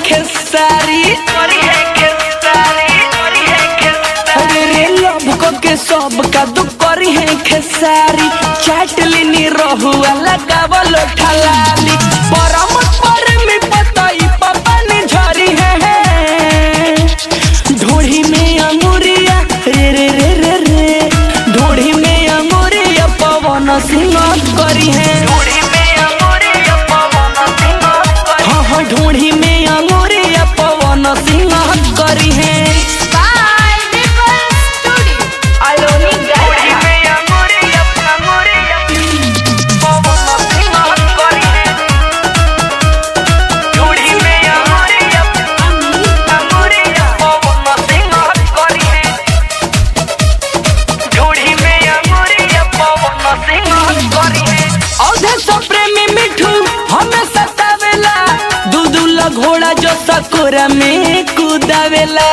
खेसारी रे लव को के सब का दु करी है खेसारी चाट लेनी रहुआ लगावल ठलाली परम पर में पताई पापा ने झरी है ढोड़ी में अंगूरिया रे रे रे रे रे ढोड़ी में अंगूरिया पवन सिंह करी है ढूंढी में अंगूरिया पवन सिंह करी है घोड़ा जो सकोरा में कूदावेला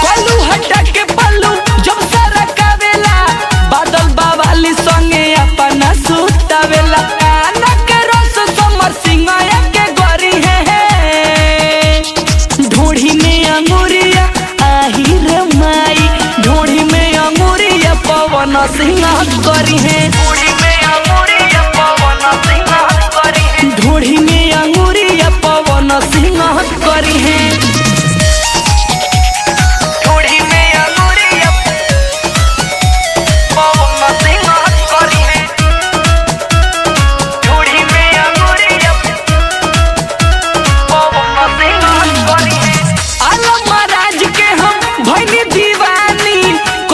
कलू हटा के पल्लू जब सारा कावेला बादल बावाली संगे अपना सुतावेला आना के रस समर सिंह के गरी है ढूंढी में अंगूरिया आही रे माई ढूंढी में अंगूरिया पवन सिंह करी है ढूंढी में अंगूरिया पवन सिंह करी है ढूंढी में अंगूरिया पवन सिंह करी है ढूंढी में अंगूरिया पवन सिंह करी है आलम महाराज के हम भइनी दीवानी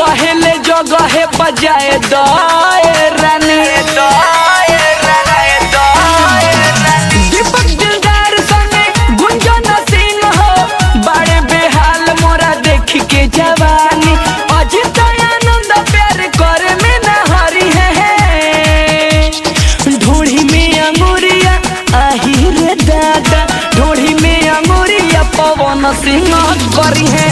कहेले जगह बजाए दाए रानी जवानी अजित आनंद प्यार करे में न हरी है ढूंढी में अंगूरिया आही रे दादा ढूंढी में अंगूरिया पवन सिंह करी है।